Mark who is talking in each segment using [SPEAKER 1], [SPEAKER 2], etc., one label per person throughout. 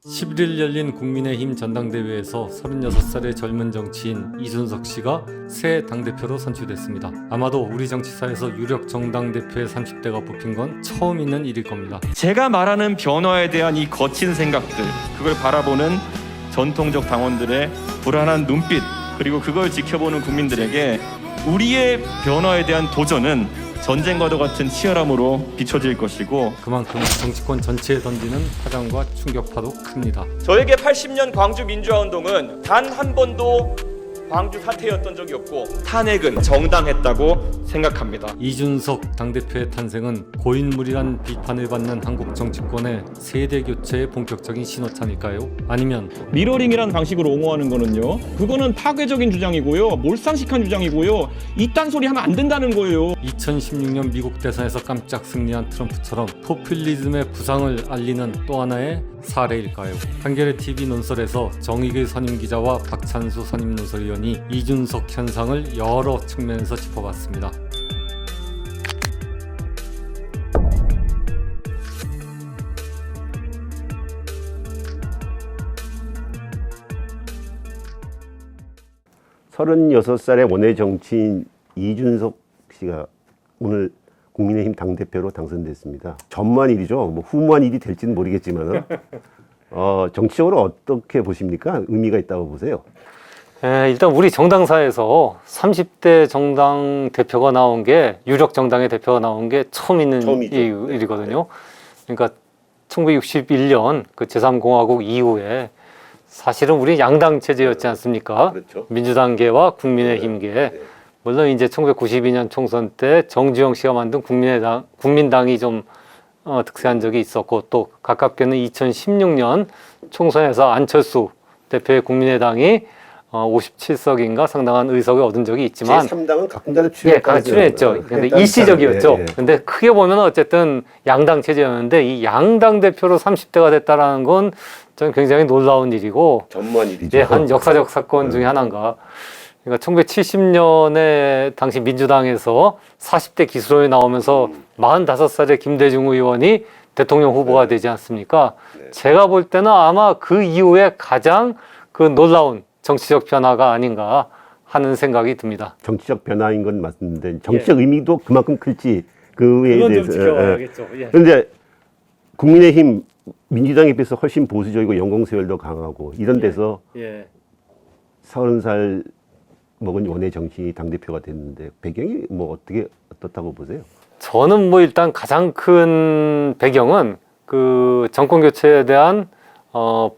[SPEAKER 1] 11일 열린 국민의힘 전당대회에서 36살의 젊은 정치인 이준석 씨가 새 당대표로 선출됐습니다. 아마도 우리 정치사에서 유력 정당 대표의 30대가 뽑힌 건 처음 있는 일일 겁니다.
[SPEAKER 2] 제가 말하는 변화에 대한 이 거친 생각들, 그걸 바라보는 전통적 당원들의 불안한 눈빛, 그리고 그걸 지켜보는 국민들에게 우리의 변화에 대한 도전은 전쟁과도 같은 치열함으로 비춰질 것이고,
[SPEAKER 1] 그만큼 정치권 전체에 던지는 파장과 충격파도 큽니다.
[SPEAKER 2] 저에게 80년 광주 민주화운동은 단 한 번도 광주 사태였던 적이 없고 탄핵은 정당했다고 생각합니다.
[SPEAKER 1] 이준석 당대표의 탄생은 고인물이란 비판을 받는 한국 정치권의 세대 교체의 본격적인 신호탄일까요? 아니면
[SPEAKER 3] 미러링이라는 방식으로 옹호하는 거는요, 그거는 파괴적인 주장이고요, 몰상식한 주장이고요, 이딴 소리 하면 안 된다는 거예요.
[SPEAKER 1] 2016년 미국 대선에서 깜짝 승리한 트럼프처럼 포퓰리즘의 부상을 알리는 또 하나의 사례일까요? 한겨레 TV 논설에서 정의길 선임기자와 박찬수 선임 논설위원이 이준석 현상을 여러 측면에서 짚어봤습니다.
[SPEAKER 4] 서른여섯 살의 원외 정치인 이준석 씨가 오늘 국민의힘 당대표로 당선됐습니다. 전무한 일이죠. 뭐 후무한 일이 될지는 모르겠지만 정치적으로 어떻게 보십니까? 의미가 있다고 보세요?
[SPEAKER 1] 일단 우리 정당사에서 30대 정당 대표가 나온 게, 유력 정당의 대표가 나온 게 처음 있는 일이거든요. 그러니까 1961년 그 제3공화국 이후에 사실은 우리 양당 체제였지 않습니까?
[SPEAKER 4] 그렇죠.
[SPEAKER 1] 민주당계와 국민의힘계. 물론 이제 1992년 총선 때 정주영 씨가 만든 국민당이 좀 득세한 적이 있었고, 또 가깝게는 2016년 총선에서 안철수 대표의 국민의당이 57석인가 상당한 의석을 얻은 적이 있지만,
[SPEAKER 4] 제3당은 가끔가다
[SPEAKER 1] 출연했죠. 근데 일시적이었죠. 근데 크게 보면 어쨌든 양당 체제였는데, 이 양당 대표로 30대가 됐다라는 건 저는 굉장히 놀라운 일이고,
[SPEAKER 4] 전무한 일이죠.
[SPEAKER 1] 한 역사적 사건 중에 하나인가. 그러니까 1970년에 당시 민주당에서 40대 기수로에 나오면서 45살의 김대중 의원이 대통령 후보가 되지 않습니까? 제가 볼 때는 아마 그 이후에 가장 그 놀라운 정치적 변화가 아닌가 하는 생각이 듭니다.
[SPEAKER 4] 정치적 변화인 건 맞는데 정치적 의미도 그만큼 클지 그에
[SPEAKER 1] 그건
[SPEAKER 4] 대해서
[SPEAKER 1] 좀 지켜봐야겠죠.
[SPEAKER 4] 그런데 국민의힘 민주당에 비해서 훨씬 보수적이고 연공세열도 강하고 이런 데서 30살 먹은 원외 정치인이 당대표가 됐는데 배경이 뭐 어떻다고 보세요?
[SPEAKER 1] 저는 뭐 일단 가장 큰 배경은 그 정권 교체에 대한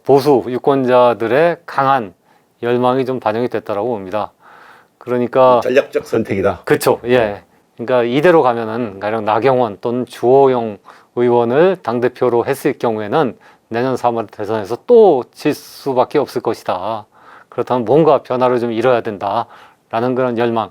[SPEAKER 1] 보수 유권자들의 강한 열망이 좀 반영이 됐다라고 봅니다. 그러니까
[SPEAKER 4] 전략적 선택이다.
[SPEAKER 1] 그렇죠. 예. 그러니까 이대로 가면은 가령 나경원 또는 주호영 의원을 당대표로 했을 경우에는 내년 3월 대선에서 또 질 수밖에 없을 것이다. 그렇다면 뭔가 변화를 좀 이뤄야 된다라는 그런 열망.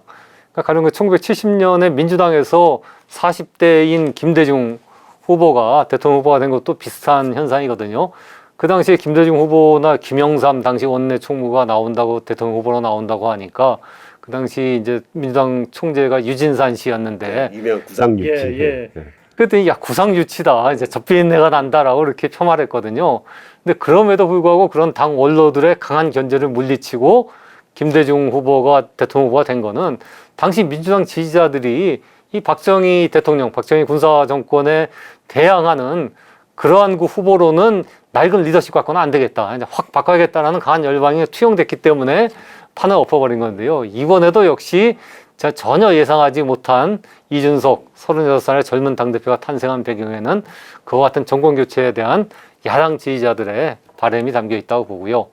[SPEAKER 1] 그러니까 가령 1970년에 민주당에서 40대인 김대중 후보가 대통령 후보가 된 것도 비슷한 현상이거든요. 그 당시에 김대중 후보나 김영삼 당시 원내 총무가 나온다고, 대통령 후보로 나온다고 하니까 그 당시 이제 민주당 총재가 유진산 씨였는데,
[SPEAKER 4] 유명 구상유치.
[SPEAKER 1] 그랬더니 야, 구상유치다, 이제 젖비린내가 난다라고 이렇게 폄하했거든요. 근데 그럼에도 불구하고 그런 당 원로들의 강한 견제를 물리치고 김대중 후보가 대통령 후보가 된 거는 당시 민주당 지지자들이 이 박정희 대통령, 박정희 군사 정권에 대항하는 그러한 그 후보로는 낡은 리더십 갖고는 안 되겠다, 이제 확 바꿔야겠다라는 강한 열망이 투영됐기 때문에 판을 엎어버린 건데요. 이번에도 역시 제가 전혀 예상하지 못한 이준석 36살의 젊은 당대표가 탄생한 배경에는 그와 같은 정권 교체에 대한 야당 지지자들의 바람이 담겨 있다고 보고요.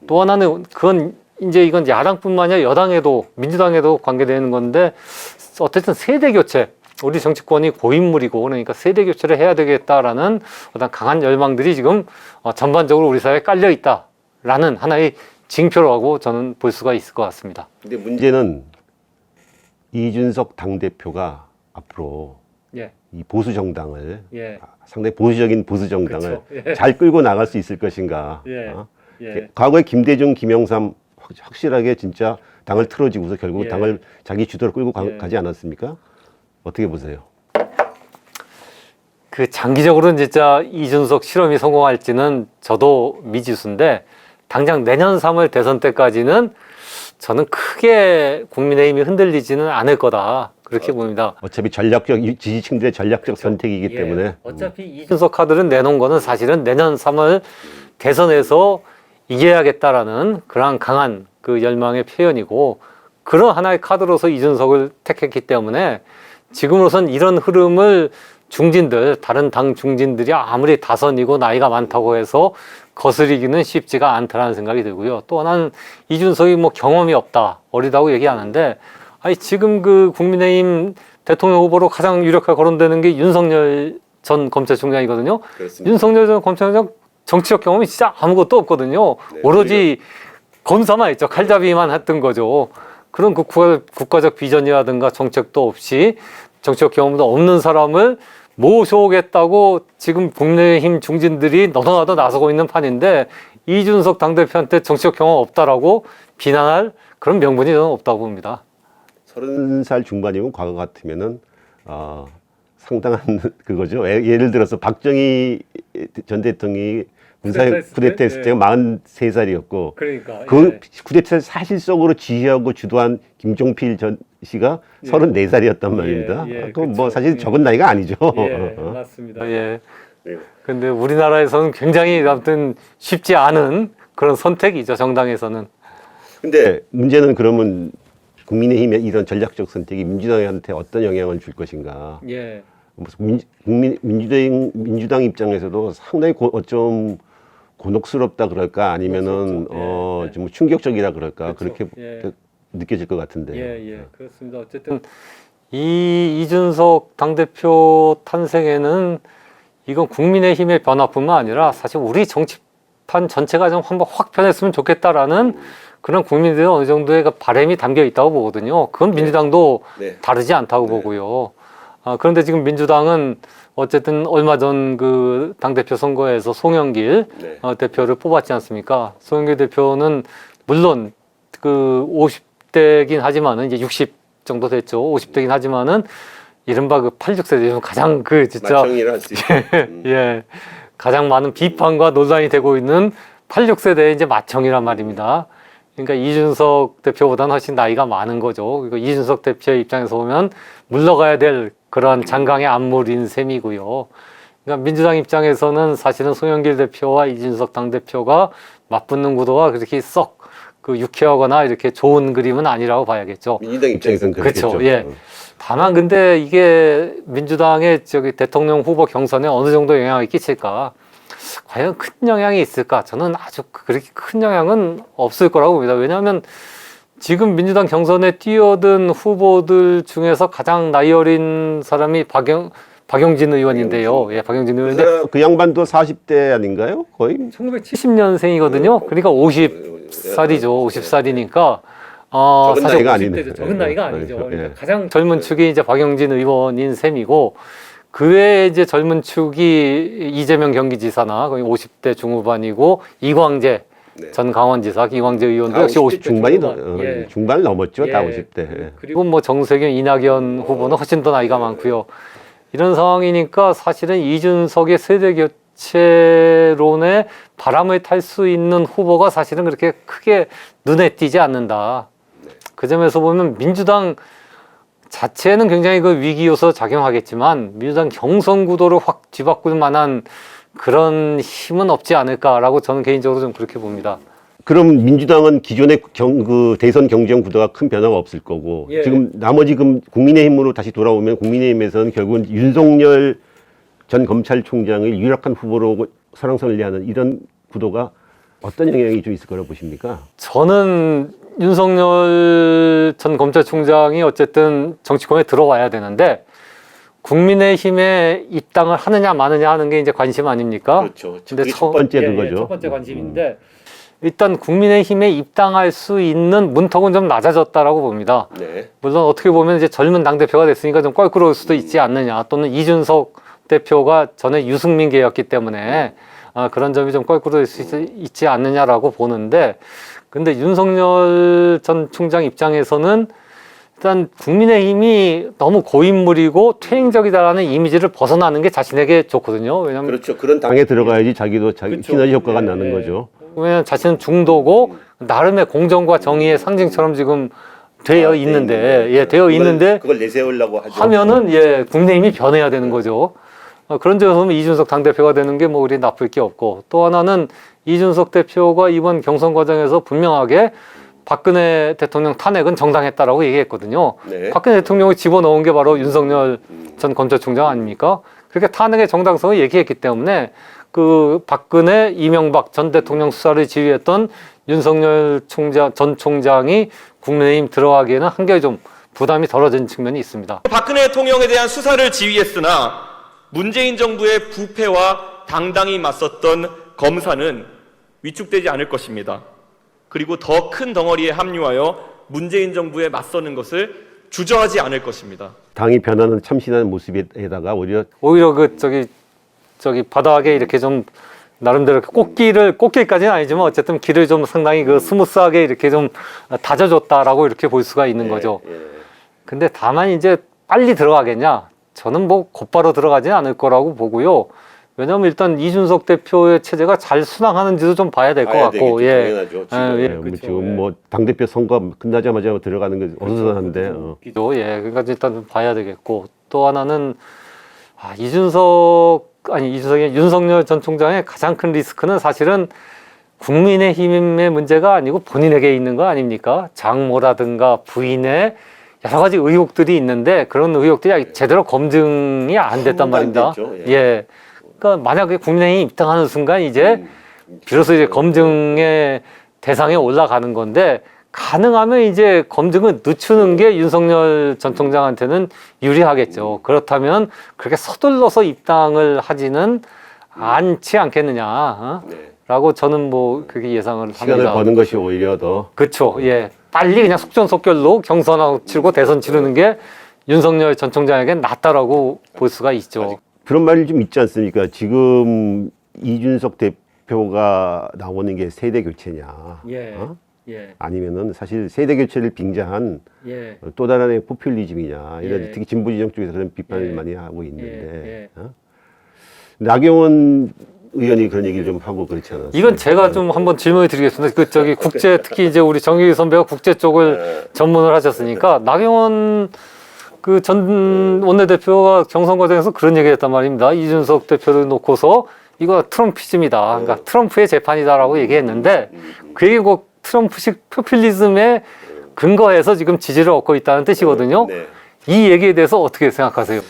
[SPEAKER 1] 또 하나는 이건 야당뿐만 아니라 여당에도, 민주당에도 관계되는 건데, 어쨌든 세대 교체, 우리 정치권이 고인물이고, 그러니까 세대 교체를 해야 되겠다라는 어떤 강한 열망들이 지금 전반적으로 우리 사회에 깔려 있다라는 하나의 징표라고 저는 볼 수가 있을 것 같습니다.
[SPEAKER 4] 근데 문제는 이준석 당대표가 앞으로 이 보수 정당을 상당히 보수적인 보수 정당을 잘 끌고 나갈 수 있을 것인가? 과거에 김대중, 김영삼 확실하게 진짜 당을 틀어지고서 결국 당을 자기 주도로 끌고 가지 않았습니까? 어떻게 보세요?
[SPEAKER 1] 그 장기적으로는 진짜 이준석 실험이 성공할지는 저도 미지수인데 당장 내년 3월 대선 때까지는 저는 크게 국민의힘이 흔들리지는 않을 거다. 그렇게 봅니다.
[SPEAKER 4] 어차피 전략적 지지층들의 전략적 선택이기
[SPEAKER 1] 예,
[SPEAKER 4] 때문에
[SPEAKER 1] 어차피 이준석 카드를 내놓은 거는 사실은 내년 3월 대선에서 이겨야겠다라는 그런 강한 그 열망의 표현이고 그런 하나의 카드로서 이준석을 택했기 때문에 지금으로선 이런 흐름을 중진들, 다른 당 중진들이 아무리 다선이고 나이가 많다고 해서 거스리기는 쉽지가 않다라는 생각이 들고요. 또 하나는 이준석이 뭐 경험이 없다, 어리다고 얘기하는데 아니 지금 그 국민의힘 대통령 후보로 가장 유력하게 거론되는 게 윤석열 전 검찰총장이거든요.
[SPEAKER 4] 그렇습니다.
[SPEAKER 1] 윤석열 전 검찰총장 정치적 경험이 진짜 아무것도 없거든요.
[SPEAKER 4] 네,
[SPEAKER 1] 오로지 검사만 했죠. 칼잡이만 했던 거죠. 그런 그 국가적 비전이라든가 정책도 없이 정치적 경험도 없는 사람을 모셔오겠다고 지금 국민의힘 중진들이 너도나도 나서고 있는 판인데 이준석 당대표한테 정치적 경험 없다라고 비난할 그런 명분이 저는 없다고 봅니다.
[SPEAKER 4] 30살 중반이면 과거 같으면은 상당한 그거죠. 예를 들어서 박정희 전 대통령이 쿠데타 했을 때가 43살이었고
[SPEAKER 1] 그러니까
[SPEAKER 4] 그 쿠데타를 사실적으로 지휘하고 주도한 김종필 전 씨가 34살이었단 말입니다. 그건 뭐 사실 적은 나이가 아니죠.
[SPEAKER 1] 맞습니다. 예. 근데 우리나라에서는 굉장히 아무튼 쉽지 않은 그런 선택이죠, 정당에서는.
[SPEAKER 4] 근데 문제는 그러면 국민의힘의 이런 전략적 선택이 민주당한테 어떤 영향을 줄 것인가?
[SPEAKER 1] 예.
[SPEAKER 4] 민주당 입장에서도 상당히 어쩜 곤혹스럽다 그럴까 아니면은 좀 충격적이라 그럴까 그렇게 느껴질 것 같은데.
[SPEAKER 1] 그렇습니다. 어쨌든 이준석 당대표 탄생에는 이건 국민의힘의 변화뿐만 아니라 사실 우리 정치판 전체가 좀 한번 확 변했으면 좋겠다라는 그런 국민들의 어느 정도의 그 바람이 담겨 있다고 보거든요. 그건 민주당도 다르지 않다고 보고요. 그런데 지금 민주당은 어쨌든 얼마 전 그 당대표 선거에서 송영길 대표를 뽑았지 않습니까? 송영길 대표는 물론 그 50대긴 하지만은 이제 60 정도 됐죠. 50대긴 하지만은 이른바 그 86세대 중 가장 그 진짜 가장 많은 비판과 논란이 되고 있는 86세대의 이제 맏형이란 말입니다. 그러니까 이준석 대표보다는 훨씬 나이가 많은 거죠. 그러니까 이준석 대표의 입장에서 보면 물러가야 될 그런 장강의 안물인 셈이고요. 그러니까 민주당 입장에서는 사실은 송영길 대표와 이준석 당대표가 맞붙는 구도가 그렇게 썩 그 유쾌하거나 이렇게 좋은 그림은 아니라고 봐야겠죠.
[SPEAKER 4] 민주당 입장에서는 그렇겠죠.
[SPEAKER 1] 그렇죠. 예. 다만 근데 이게 민주당의 대통령 후보 경선에 어느 정도 영향을 끼칠까? 과연 큰 영향이 있을까? 저는 아주 그렇게 큰 영향은 없을 거라고 봅니다. 왜냐하면 지금 민주당 경선에 뛰어든 후보들 중에서 가장 나이 어린 사람이 박용진 의원인데요. 예, 박용진 의원인데
[SPEAKER 4] 그 양반도 40대 아닌가요? 거의
[SPEAKER 1] 1970년생이거든요. 그러니까 50살이죠. 50살이니까
[SPEAKER 4] 적은 나이가 아니네.
[SPEAKER 1] 적은 나이가 아니죠. 그러니까 가장 젊은 축이 이제 박용진 의원인 셈이고 그 외에 이제 젊은 축이 이재명 경기지사나 거의 50대 중후반이고 이광재 전 강원지사, 이광재 의원도 역시 50대
[SPEAKER 4] 중반을 넘었죠. 다 50대.
[SPEAKER 1] 그리고 뭐 정세균, 이낙연 후보는 훨씬 더 나이가 많고요. 이런 상황이니까 사실은 이준석의 세대 교체론에 바람을 탈 수 있는 후보가 사실은 그렇게 크게 눈에 띄지 않는다. 그 점에서 보면 민주당 자체는 굉장히 그 위기 요소 작용하겠지만 민주당 경선 구도를 확 뒤바꿀 만한 그런 힘은 없지 않을까라고 저는 개인적으로 좀 그렇게 봅니다.
[SPEAKER 4] 그럼 민주당은 기존의 그 대선 경쟁 구도가 큰 변화가 없을 거고 지금 나머지 국민의힘으로 다시 돌아오면 국민의힘에서는 결국은 윤석열 전 검찰총장을 유력한 후보로 설왕설래하는 이런 구도가 어떤 영향이 좀 있을 거라고 보십니까?
[SPEAKER 1] 저는 윤석열 전 검찰총장이 어쨌든 정치권에 들어와야 되는데 국민의힘에 입당을 하느냐 마느냐 하는 게 이제 관심 아닙니까?
[SPEAKER 4] 그렇죠. 근데 첫 번째 그거죠.
[SPEAKER 1] 첫 번째 관심인데 일단 국민의힘에 입당할 수 있는 문턱은 좀 낮아졌다라고 봅니다. 물론 어떻게 보면 이제 젊은 당대표가 됐으니까 좀 껄끄러울 수도 있지 않느냐. 또는 이준석 대표가 전에 유승민 계였기 때문에 그런 점이 좀 껄끄러울 수 있지 않느냐라고 보는데 근데 윤석열 전 총장 입장에서는 일단 국민의힘이 너무 고인물이고 퇴행적이다라는 이미지를 벗어나는 게 자신에게 좋거든요. 왜냐하면
[SPEAKER 4] 그렇죠. 그런 당에 들어가야지 자기도 자기 시너지 효과가 나는 거죠.
[SPEAKER 1] 왜냐하면 자신은 중도고 나름의 공정과 정의의 상징처럼 지금 되어 있는데, 되어 있는데
[SPEAKER 4] 그걸 내세우려고 하죠.
[SPEAKER 1] 하면은 국민의힘이 변해야 되는 거죠. 그런 점에서 보면 이준석 당대표가 되는 게 뭐 우리 나쁠 게 없고, 또 하나는 이준석 대표가 이번 경선 과정에서 분명하게 박근혜 대통령 탄핵은 정당했다라고 얘기했거든요.
[SPEAKER 4] 네.
[SPEAKER 1] 박근혜 대통령을 집어넣은 게 바로 윤석열 전 검찰총장 아닙니까? 그렇게 탄핵의 정당성을 얘기했기 때문에 그 박근혜, 이명박 전 대통령 수사를 지휘했던 윤석열 전 총장이 국민의힘 들어가기에는 한결 좀 부담이 덜어진 측면이 있습니다.
[SPEAKER 5] 박근혜 대통령에 대한 수사를 지휘했으나 문재인 정부의 부패와 당당히 맞섰던 검사는 위축되지 않을 것입니다. 그리고 더 큰 덩어리에 합류하여 문재인 정부에 맞서는 것을 주저하지 않을 것입니다.
[SPEAKER 4] 당이 변하는 참신한 모습에다가 오히려
[SPEAKER 1] 그 저기 바닥에 이렇게 좀 나름대로 꽃길까지는 아니지만 어쨌든 길을 좀 상당히 그 스무스하게 이렇게 좀 다져줬다라고 이렇게 볼 수가 있는 거죠. 근데 다만 이제 빨리 들어가겠냐? 저는 뭐 곧바로 들어가지는 않을 거라고 보고요. 왜냐하면 일단 이준석 대표의 체제가 잘 순항하는지도 좀 봐야 될 것 같고,
[SPEAKER 4] 당연하죠. 지금 뭐 당대표 선거 끝나자마자 들어가는 게 어수선한데.
[SPEAKER 1] 그러니까 일단 봐야 되겠고, 또 하나는 윤석열 전 총장의 가장 큰 리스크는 사실은 국민의힘의 문제가 아니고 본인에게 있는 거 아닙니까? 장모라든가 부인의 여러 가지 의혹들이 있는데 그런 의혹들이 아직 제대로 검증이 안 됐단 말입니다. 그러니까 만약에 국민의힘이 입당하는 순간 이제 비로소 이제 검증의 대상에 올라가는 건데 가능하면 이제 검증을 늦추는 게 윤석열 전 총장한테는 유리하겠죠. 그렇다면 그렇게 서둘러서 입당을 하지는 않지 않겠느냐. 라고 저는 뭐 그렇게 예상을 합니다.
[SPEAKER 4] 시간을 버는 것이 오히려 더.
[SPEAKER 1] 그렇죠. 빨리 그냥 속전속결로 경선하고 치르고 대선 치르는 게 윤석열 전 총장에겐 낫다라고 볼 수가 있죠.
[SPEAKER 4] 그런 말이 좀 있지 않습니까? 지금 이준석 대표가 나오는 게 세대 교체냐? 아니면은 사실 세대 교체를 빙자한 또 다른 포퓰리즘이냐? 이런 특히 진보 지정 쪽에서 그런 비판을 많이 하고 있는데 나경원 의원이 그런 얘기를 좀 하고 그렇지 않았어요?
[SPEAKER 1] 이건 제가 좀 한번 질문을 드리겠습니다. 국제 특히 이제 우리 정의기 선배가 국제 쪽을 전문을 하셨으니까 나경원 그 전 원내대표가 경선 과정에서 그런 얘기했단 말입니다. 이준석 대표를 놓고서 이거 트럼피즘이다. 그러니까 트럼프의 재판이다라고 얘기했는데 그게 꼭 트럼프식 포퓰리즘에 근거해서 지금 지지를 얻고 있다는 뜻이거든요. 이 얘기에 대해서 어떻게 생각하세요?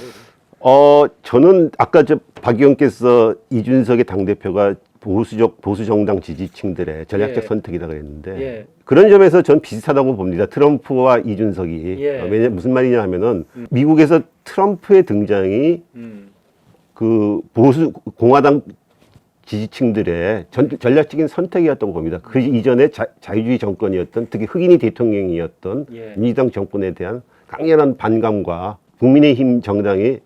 [SPEAKER 4] 저는 아까 박 의원께서 이준석의 당대표가 보수 정당 지지층들의 전략적 선택이라고 그랬는데 그런 점에서 전 비슷하다고 봅니다. 트럼프와 이준석이. 왜냐 무슨 말이냐 하면은 미국에서 트럼프의 등장이 그 보수 공화당 지지층들의 전략적인 선택이었다고 봅니다. 그 이전에 자유주의 정권이었던 특히 흑인이 대통령이었던 민주당 정권에 대한 강렬한 반감과 국민의힘 정당이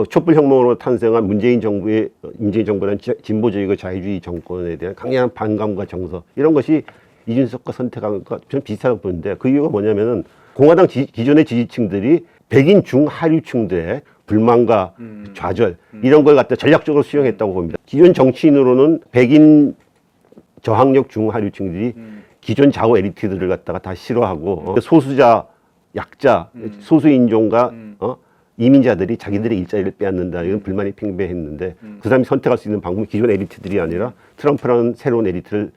[SPEAKER 4] 촛불혁명으로 탄생한 문재인 정부라는 진보적이고 자유주의 정권에 대한 강렬한 반감과 정서 이런 것이 이준석과 선택한 것과 좀 비슷하다고 보는데 그 이유가 뭐냐면은 공화당 기존의 지지층들이 백인 중하류층들의 불만과 좌절 이런 걸 갖다 전략적으로 수용했다고 봅니다. 기존 정치인으로는 백인 저항력 중하류층들이 기존 좌우 에리트들을 갖다가 다 싫어하고 소수자 약자, 소수인종과 이민자들이 자기들의 일자리를 빼앗는다. 이런 불만이 팽배했는데 그 사람이 선택할 수 있는 방법은 기존 에리트들이 아니라 트럼프라는 새로운 에리트를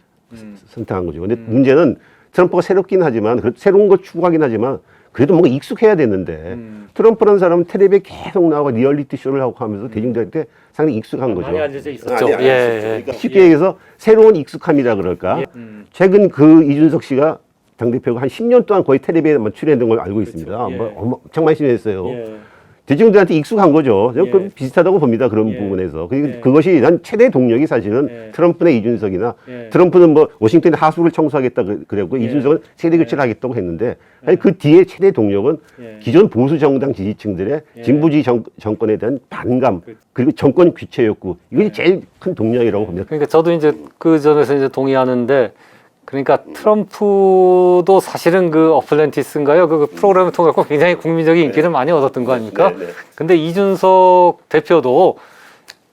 [SPEAKER 4] 선택한 거죠. 근데 문제는 트럼프가 새롭긴 하지만 새로운 걸 추구하긴 하지만 그래도 뭔가 익숙해야 되는데 트럼프라는 사람은 텔레비에 계속 나오고 리얼리티 쇼를 하고 하면서 대중들한테 상당히 익숙한 거죠.
[SPEAKER 1] 많이 앉아져 있었죠.
[SPEAKER 4] 그러니까 쉽게 얘기해서 새로운 익숙함이라 그럴까. 최근 그 이준석 씨가 당대표가 한 10년 동안 거의 텔레비에만 출연했던 걸 알고 있습니다. 엄청 많이 출연했어요. 대중들한테 익숙한 거죠. 그 비슷하다고 봅니다. 그런 부분에서. 그것이 난 최대 동력이 사실은 트럼프나 이준석이나 트럼프는 뭐 워싱턴에 하수를 청소하겠다 그랬고 이준석은 세대 교체를 하겠다고 했는데 아니 그 뒤에 최대 동력은 기존 보수 정당 지지층들의 진보주의 정권에 대한 반감 그리고 정권 귀체 욕구 이것이 제일 큰 동력이라고 봅니다.
[SPEAKER 1] 그러니까 저도 이제 그 점에서 이제 동의하는데 그러니까 트럼프도 사실은 그 어플랜티스인가요? 그 프로그램을 통해 갖고 굉장히 국민적인 인기를 많이 얻었던 거 아닙니까? 근데 이준석 대표도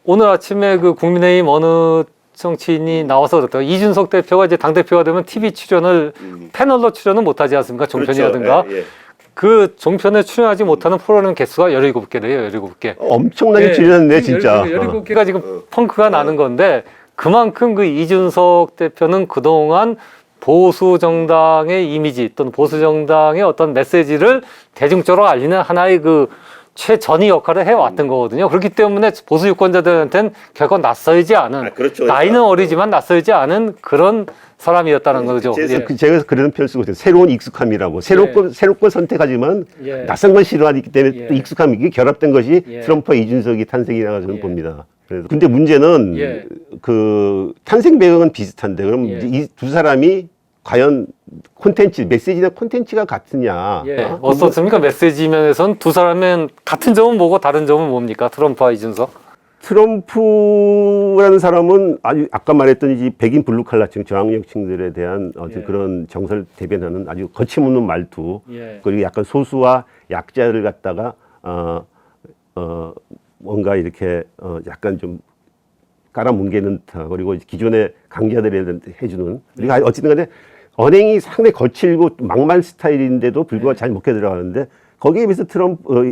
[SPEAKER 1] 오늘 아침에 그 국민의힘 어느 정치인이 나와서 그랬다. 이준석 대표가 이제 당대표가 되면 TV 출연을 패널로 출연은 못하지 않습니까? 종편이라든가.
[SPEAKER 4] 그렇죠. 예, 예.
[SPEAKER 1] 그 종편에 출연하지 못하는 프로그램 개수가 17개래요. 17개.
[SPEAKER 4] 엄청나게 줄였네 진짜.
[SPEAKER 1] 17개가 지금 펑크가 나는 건데 그만큼 그 이준석 대표는 그동안 보수 정당의 이미지 또는 보수 정당의 어떤 메시지를 대중적으로 알리는 하나의 그 최전위 역할을 해왔던 거거든요. 그렇기 때문에 보수 유권자들한테는 결코 낯설지 않은,
[SPEAKER 4] 그렇죠.
[SPEAKER 1] 나이는 어리지만 낯설지 않은 그런 사람이었다는 거죠.
[SPEAKER 4] 제가 그런 표현을 쓰고 있어요. 새로운 익숙함이라고. 새롭고 선택하지만 낯선 건 싫어하기 때문에 또 익숙함, 이게 결합된 것이 트럼프와 이준석이 탄생이라고 저는 봅니다. 그래서 근데 문제는 그 탄생 배경은 비슷한데 그럼 이 두 사람이 과연 콘텐츠, 메시지나 콘텐츠가 같으냐?
[SPEAKER 1] 어떻습니까? 메시지 면에서는 두 사람은 같은 점은 뭐고 다른 점은 뭡니까? 트럼프와 이준석?
[SPEAKER 4] 트럼프라는 사람은 아주 아까 말했던 이 백인 블루칼라층 저항력층들에 대한 어떤 그런 정서를 대변하는 아주 거침없는 말투 그리고 약간 소수와 약자를 갖다가 뭔가 이렇게 약간 좀 깔아뭉개는 듯한 그리고 기존의 강자들에 해주는 그리고 어쨌든 간에 언행이 상당히 거칠고 막말 스타일인데도 불구하고 잘 먹혀 들어가는데 거기에 비해서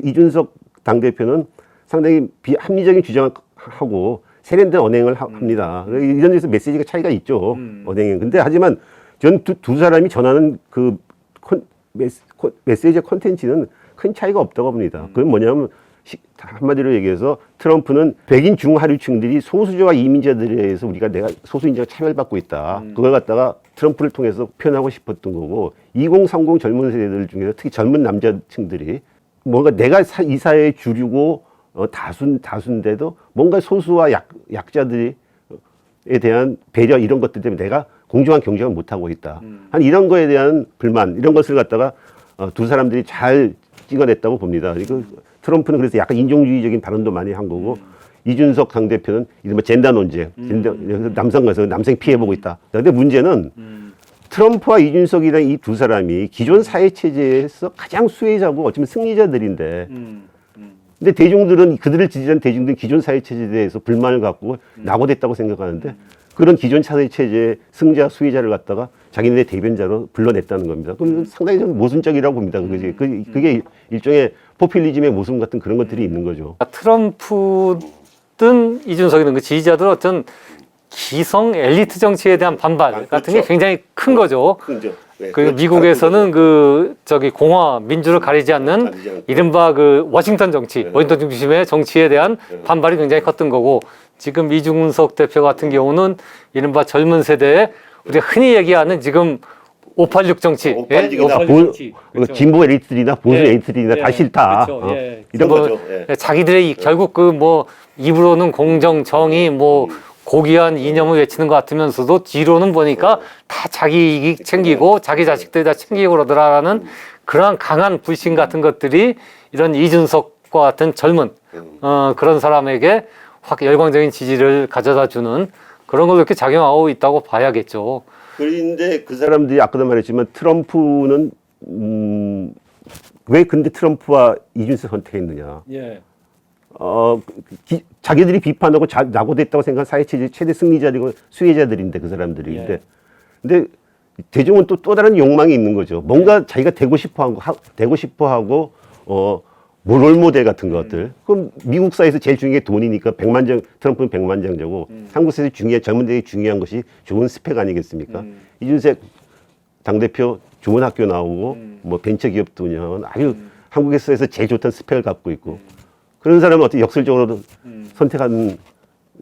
[SPEAKER 4] 이준석 당대표는 상당히 비합리적인 주장을 하고 세련된 언행을 합니다. 이런 데서 메시지가 차이가 있죠. 언행에. 근데 하지만 전 두 사람이 전하는 그 메시지의 콘텐츠는 큰 차이가 없다고 봅니다. 그건 뭐냐면 한마디로 얘기해서 트럼프는 백인 중하류층들이 소수자와 이민자들에 의해서 내가 소수인자가 차별받고 있다. 그걸 갖다가 트럼프를 통해서 표현하고 싶었던 거고 2030 젊은 세대들 중에서 특히 젊은 남자층들이 뭔가 내가 이 사회의 주류고 다수인데도 뭔가 소수와 약자들에 대한 배려 이런 것들 때문에 내가 공정한 경쟁을 못하고 있다. 한 이런 거에 대한 불만 이런 것을 갖다가 두 사람들이 잘 찍어냈다고 봅니다. 이거 트럼프는 그래서 약간 인종주의적인 발언도 많이 한 거고 이준석 당대표는 이른바 젠더 논쟁, 남성과에서 남성 피해보고 있다. 그런데 문제는 트럼프와 이준석이랑 이 두 사람이 기존 사회체제에서 가장 수혜자고 어쩌면 승리자들인데 근데 대중들은 그들을 지지한 대중들은 기존 사회체제에 대해서 불만을 갖고 낙오됐다고 생각하는데 그런 기존 사회체제의 승자, 수혜자를 갖다가 자기네의 대변자로 불러냈다는 겁니다. 그럼 상당히 좀 모순적이라고 봅니다. 그게 일종의 포퓰리즘의 모순 같은 그런 것들이 있는 거죠.
[SPEAKER 1] 트럼프든 이준석이든 그 지지자들은 어떤 기성 엘리트 정치에 대한 반발 같은 게 굉장히 큰 거죠. 그리고 미국에서는 공화, 민주를 가리지 않는 이른바 그 워싱턴 정치, 워싱턴 중심의 정치에 대한 반발이 굉장히 컸던 거고 지금 이준석 대표 같은 경우는 이른바 젊은 세대에 우리가 흔히 얘기하는 지금 586 정치,
[SPEAKER 4] 586 정치. 진보 엘리트들이나 보수 엘리트들이나 다 싫다. 이런 거죠.
[SPEAKER 1] 자기들의 결국 입으로는 공정, 정의, 고귀한 이념을 외치는 것 같으면서도 뒤로는 보니까 다 자기 이익 챙기고 자기 자식들 다 챙기고 그러더라라는 그러한 강한 불신 같은 것들이 이런 이준석과 같은 젊은 그런 사람에게 확 열광적인 지지를 가져다 주는 그런 걸로 이렇게 작용하고 있다고 봐야겠죠.
[SPEAKER 4] 그런데 그 사람들이 아까도 말했지만 트럼프는 왜 근데 트럼프와 이준석 선택했느냐? 자기들이 비판하고 낙오됐다고 생각한 사회체제 최대 승리자리고 수혜자들인데 그 사람들이. 근데 대중은 또 다른 욕망이 있는 거죠. 뭔가 자기가 되고 싶어하고 롤모델 같은 것들. 그럼 미국 사회에서 제일 중요한 게 돈이니까 트럼프는 백만장자고 한국 사회에서 젊은들에게 중요한 것이 좋은 스펙 아니겠습니까? 이준석 당대표 좋은 학교 나오고 벤처기업도 운영하고 아주 한국에서 제일 좋다는 스펙을 갖고 있고 그런 사람은 어떻게 역설적으로 선택한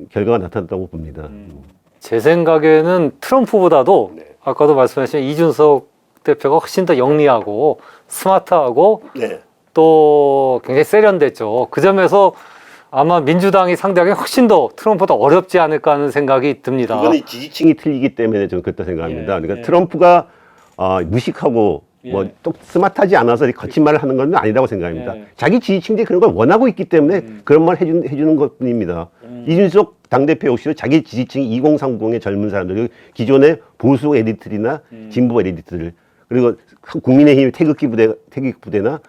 [SPEAKER 4] 결과가 나타났다고 봅니다.
[SPEAKER 1] 제 생각에는 트럼프보다도 아까도 말씀하신 이준석 대표가 훨씬 더 영리하고 스마트하고 또 굉장히 세련됐죠. 그 점에서 아마 민주당이 상대하기 훨씬 더 트럼프보다 어렵지 않을까 하는 생각이 듭니다.
[SPEAKER 4] 그거는 지지층이 틀리기 때문에 저는 그렇다 생각합니다. 그러니까 트럼프가 무식하고 또 스마트하지 않아서 거친 말을 하는 건 아니라고 생각합니다. 자기 지지층들이 그런 걸 원하고 있기 때문에 그런 말 해주는 것 뿐입니다. 이준석 당대표 역시도 자기 지지층 2030의 젊은 사람들, 기존의 보수 에리트들이나 진보 에리트들, 그리고 국민의힘 태극기 부대나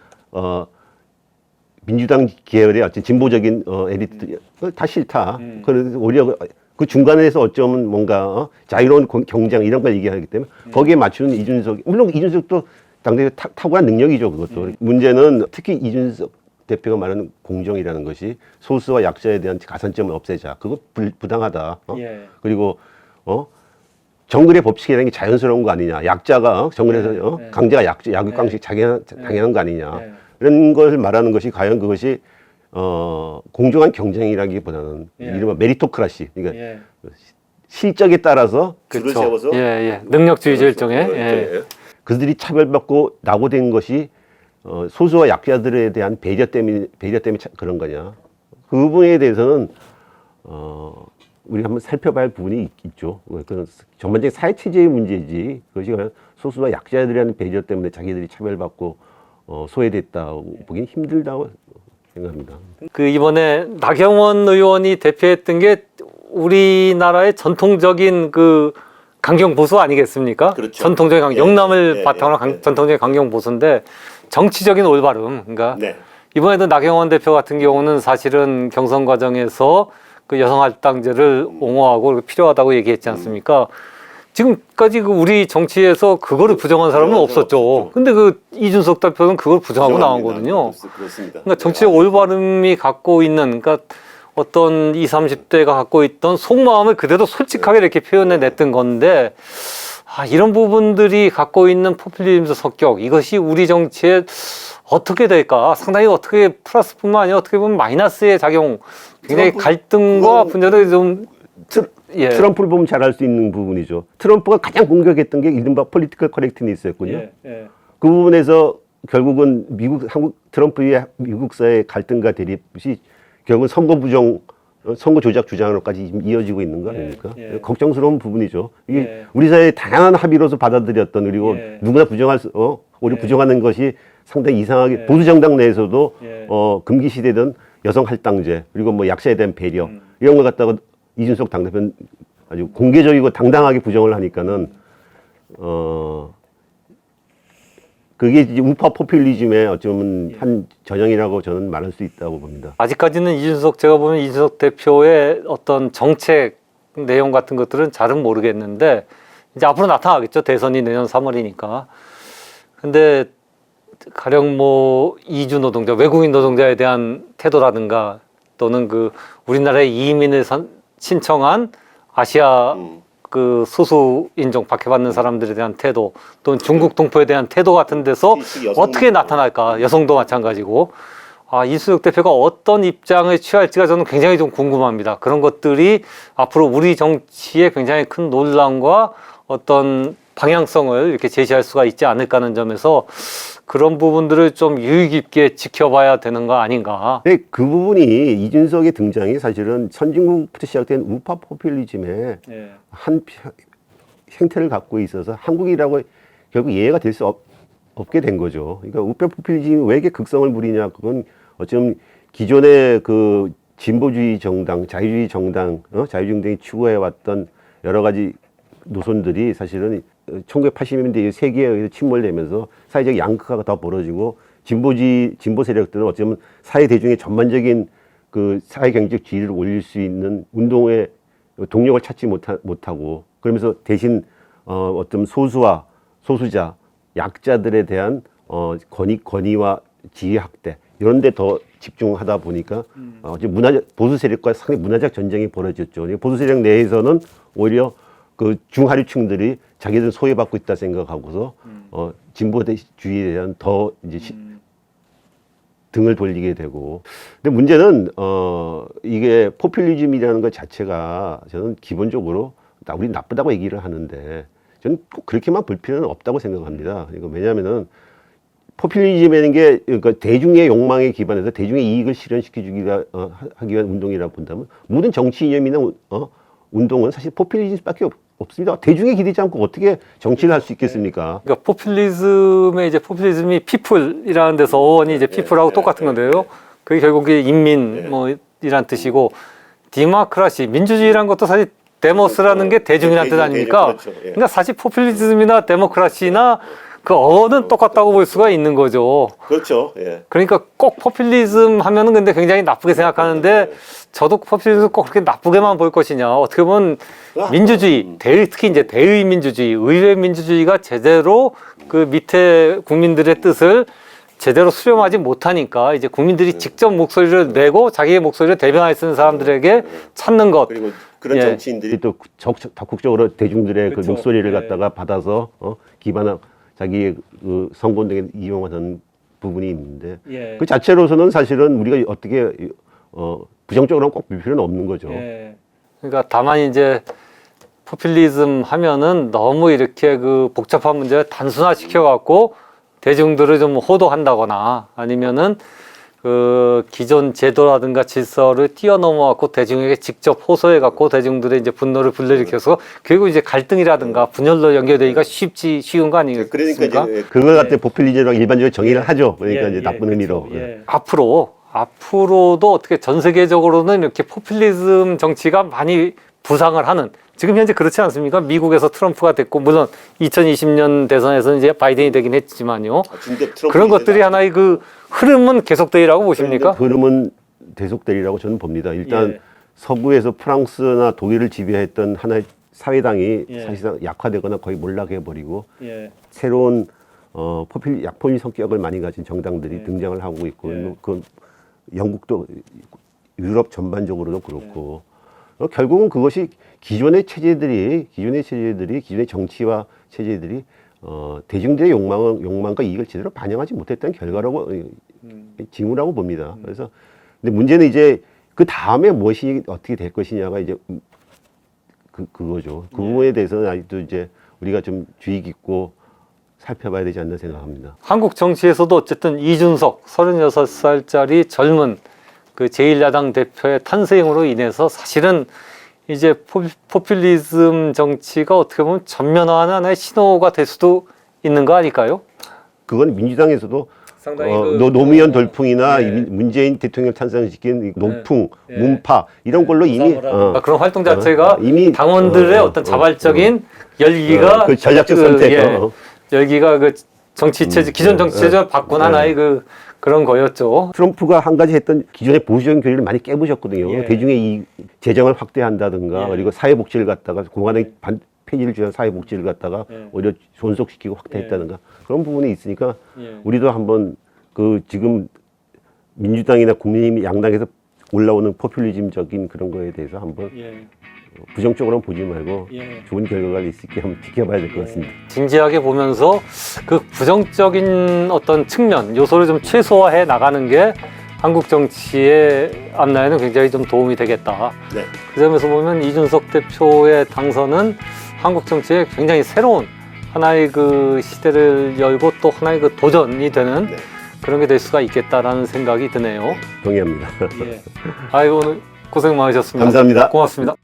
[SPEAKER 4] 민주당 계열의 어떤 진보적인 에리트들 다 싫다. 그래서 오히려 그 중간에서 어쩌면 뭔가 자유로운 경쟁 이런 걸 얘기하기 때문에 거기에 맞추는 이준석, 물론 이준석도 당대표 탁월한 능력이죠. 그것도 문제는 특히 이준석 대표가 말하는 공정이라는 것이 소수와 약자에 대한 가산점을 없애자. 그거 부당하다. 그리고 정글의 법칙이라는 게 자연스러운 거 아니냐. 약자가 정글에서 강자가 약육강식 당연한 거 아니냐. 이런 걸 말하는 것이 과연 그것이 공정한 경쟁이라기보다는 이른바 메리토크라시. 그러니까 실적에 따라서 줄을 세워서
[SPEAKER 1] 능력주의죠 일종의.
[SPEAKER 4] 그들이 차별받고 낙오된 것이 소수와 약자들에 대한 배려 때문에 그런 거냐. 그 부분에 대해서는 우리 한번 살펴봐야 할 부분이 있죠. 그건 전반적인 사회 체제의 문제지. 그것이 소수와 약자들에 대한 배려 때문에 자기들이 차별받고 소외됐다고 보기는 힘들다고 생각합니다.
[SPEAKER 1] 그 이번에 나경원 의원이 대표했던 게 우리나라의 전통적인 그 강경 보수 아니겠습니까?
[SPEAKER 4] 그렇죠.
[SPEAKER 1] 전통적인 영남을 바탕으로 전통적인 강경 보수인데 정치적인 올바름. 그러니까 이번에도 나경원 대표 같은 경우는 사실은 경선 과정에서 그 여성 할당제를 옹호하고 필요하다고 얘기했지 않습니까? 지금까지 그 우리 정치에서 그거를 부정한 사람은 없었죠. 근데 그 이준석 대표는 그걸 부정하고 나온 거거든요.
[SPEAKER 4] 그렇습니다.
[SPEAKER 1] 그러니까 정치적 올바름이 갖고 있는, 그러니까 어떤 20, 30대가 갖고 있던 속마음을 그대로 솔직하게 이렇게 표현해냈던 건데, 이런 부분들이 갖고 있는 포퓰리즘적 성격, 이것이 우리 정치에 어떻게 될까? 상당히 어떻게 플러스뿐만 아니라 어떻게 보면 마이너스의 작용, 굉장히 갈등과 분열을 좀
[SPEAKER 4] 트럼프를 보면 잘 알 수 있는 부분이죠. 트럼프가 가장 공격했던 게 이른바 폴리티컬 커렉트니스였군요. 그 부분에서 결국은 트럼프의 미국 사회의 갈등과 대립이 결국은 선거 조작 주장으로까지 이어지고 있는 거 아닙니까? 걱정스러운 부분이죠. 이게 우리 사회의 다양한 합의로서 받아들였던, 그리고 누구나 오히려 부정하는 것이 상당히 이상하게 보수 정당 내에서도 금기시되던 여성 할당제, 그리고 뭐 약자에 대한 배려 이런 걸 갖다가 이준석 당대표는 아주 공개적이고 당당하게 부정을 하니까는 그게 이제 우파 포퓰리즘의 어쩌면 한 전형이라고 저는 말할 수 있다고 봅니다.
[SPEAKER 1] 아직까지는 제가 보면 이준석 대표의 어떤 정책 내용 같은 것들은 잘은 모르겠는데, 이제 앞으로 나타나겠죠. 대선이 내년 3월이니까. 근데 가령 뭐 이주 노동자, 외국인 노동자에 대한 태도라든가, 또는 그 우리나라에 이민을 신청한 아시아 그 소수 인종 박해받는 사람들에 대한 태도, 또는 중국 동포에 대한 태도 같은 데서 어떻게 나타날까? 여성도 마찬가지고. 이준석 대표가 어떤 입장을 취할지가 저는 굉장히 좀 궁금합니다. 그런 것들이 앞으로 우리 정치에 굉장히 큰 논란과 어떤 방향성을 이렇게 제시할 수가 있지 않을까 하는 점에서 그런 부분들을 좀 유의 깊게 지켜봐야 되는 거 아닌가.
[SPEAKER 4] 네, 그 부분이 이준석의 등장이 사실은 선진국부터 시작된 우파 포퓰리즘의 한 형태를 갖고 있어서 한국이라고 결국 이해가 될 수 없게 된 거죠. 그러니까 우파 포퓰리즘이 왜 이렇게 극성을 부리냐, 그건 어쩌면 기존의 그 진보주의 정당, 자유주의 정당, 자유정당이 추구해왔던 여러 가지 노선들이 사실은 1980년대 세계에 의해서 침몰되면서 사회적 양극화가 더 벌어지고 진보 세력들은 어쩌면 사회 대중의 전반적인 그 사회 경제적 지위를 올릴 수 있는 운동의 동력을 찾지 못하고, 그러면서 대신 어떤 소수자, 약자들에 대한 권위와 지위 확대 이런 데 더 집중하다 보니까 보수 세력과 상당히 문화적 전쟁이 벌어졌죠. 보수 세력 내에서는 오히려 그 중하류층들이 자기들은 소외받고 있다 생각하고서 진보주의에 대한 더 이제 등을 돌리게 되고. 근데 문제는 이게 포퓰리즘이라는 것 자체가 저는 기본적으로 우리 나쁘다고 얘기를 하는데 저는 꼭 그렇게만 볼 필요는 없다고 생각합니다. 이거 왜냐하면은 포퓰리즘이라는 게 그러니까 대중의 욕망에 기반해서 대중의 이익을 실현시켜주기 하기 위한 운동이라고 본다면 모든 정치 이념이나 운동은 사실 포퓰리즘밖에 없습니다. 대중에 기대지 않고 어떻게 정치를 할 수 있겠습니까?
[SPEAKER 1] 그러니까 포퓰리즘이 피플이라는 데서 어원이 이제 피플하고 똑같은 건데요. 그게 결국 인민 이란 뜻이고, 디모크라시, 민주주의라는 것도 사실 데모스라는 게 대중이라는 뜻 아닙니까?
[SPEAKER 4] 그렇죠. 예.
[SPEAKER 1] 그러니까 사실 포퓰리즘이나 데모크라시나 그 어원은 똑같다고 볼 수가 있는 거죠.
[SPEAKER 4] 그렇죠. 예.
[SPEAKER 1] 그러니까 꼭 포퓰리즘 하면은 근데 굉장히 나쁘게 생각하는데 저도 포퓰리즘 꼭 그렇게 나쁘게만 볼 것이냐. 어떻게 보면 민주주의, 특히 이제 대의 민주주의, 의회 민주주의가 제대로 그 밑에 국민들의 뜻을 제대로 수렴하지 못하니까 이제 국민들이 직접 목소리를 내고 자기의 목소리를 대변할 수 있는 사람들에게 찾는 것.
[SPEAKER 4] 그리고 그런
[SPEAKER 1] 예.
[SPEAKER 4] 정치인들이 또 적극적으로 대중들의 그
[SPEAKER 1] 그렇죠.
[SPEAKER 4] 목소리를
[SPEAKER 1] 예.
[SPEAKER 4] 갖다가 받아서 기반한 자기의 그 선거 등에 이용하는 부분이 있는데
[SPEAKER 1] 예.
[SPEAKER 4] 그 자체로서는 사실은 우리가 어떻게 부정적으로 꼭 볼 필요는 없는 거죠.
[SPEAKER 1] 그러니까 다만 이제 포퓰리즘 하면은 너무 이렇게 그 복잡한 문제를 단순화시켜 갖고 대중들을 좀 호도한다거나 아니면은 그 기존 제도라든가 질서를 뛰어넘어 갖고 대중에게 직접 호소해 갖고 대중들의 이제 분노를 불러일으켜서 결국 이제 갈등이라든가 분열로 연결되기가 쉬운 거 아니겠습니까?
[SPEAKER 4] 그러니까 이제 그걸 갖다 포퓰리즘이라고 일반적으로 정의를 하죠. 그러니까 이제 나쁜 의미로.
[SPEAKER 1] 앞으로도 어떻게 전 세계적으로는 이렇게 포퓰리즘 정치가 많이 부상을 하는, 지금 현재 그렇지 않습니까? 미국에서 트럼프가 됐고 물론 2020년 대선에서는 이제 바이든이 되긴 했지만요. 그런 것들이 하나의 그 흐름은 계속되리라고 보십니까?
[SPEAKER 4] 흐름은 계속되리라고 저는 봅니다. 일단 서구에서 프랑스나 독일을 지배했던 하나의 사회당이 사실상 약화되거나 거의 몰락해버리고 새로운 약포인 성격을 많이 가진 정당들이 등장을 하고 있고 그 영국도 유럽 전반적으로도 그렇고 결국은 그것이 기존의 정치와 체제들이 대중들의 욕망과 이익을 제대로 반영하지 못했다는 결과라고 징후라고 봅니다. 그래서 근데 문제는 이제 그 다음에 무엇이 어떻게 될 것이냐가 이제 그거죠. 그 부분에 대해서는 아직도 이제 우리가 좀 주의 깊고 살펴봐야 되지 않나 생각합니다.
[SPEAKER 1] 한국 정치에서도 어쨌든 이준석 36살짜리 젊은 그 제1야당 대표의 탄생으로 인해서 사실은 이제 포퓰리즘 정치가 어떻게 보면 전면화하는 하나의 신호가 될 수도 있는 거 아닐까요?
[SPEAKER 4] 그건 민주당에서도
[SPEAKER 1] 상당히
[SPEAKER 4] 노무현 돌풍이나 문재인 대통령 탄생시킨 노풍, 문파 이런 걸로 이미
[SPEAKER 1] 그런 활동 자체가
[SPEAKER 4] 이미
[SPEAKER 1] 당원들의 어떤 자발적인 열기가
[SPEAKER 4] 그 전략적 선택
[SPEAKER 1] 열기가 그 정치 체제 기존 정치 체제를 바꾼 하나의 그런 거였죠.
[SPEAKER 4] 트럼프가 한 가지 했던 기존의 보수적인 교리를 많이 깨부셨거든요. 대중의 이 재정을 확대한다든가 그리고 사회복지를 갖다가 공간의 폐지를 주한 사회복지를 갖다가 오히려 존속시키고 확대했다든가 그런 부분이 있으니까 우리도 한번 그 지금 민주당이나 국민의힘 양당에서 올라오는 포퓰리즘적인 그런 거에 대해서 한번 부정적으로는 보지 말고 좋은 결과가 있을 게 한번 지켜봐야 될 것 같습니다.
[SPEAKER 1] 진지하게 보면서 그 부정적인 어떤 측면, 요소를 좀 최소화해 나가는 게 한국 정치의 앞날에는 굉장히 좀 도움이 되겠다. 그 점에서 보면 이준석 대표의 당선은 한국 정치에 굉장히 새로운 하나의 그 시대를 열고 또 하나의 그 도전이 되는 그런 게 될 수가 있겠다라는 생각이 드네요.
[SPEAKER 4] 동의합니다.
[SPEAKER 1] 아이고 오늘 고생 많으셨습니다.
[SPEAKER 4] 감사합니다.
[SPEAKER 1] 고맙습니다.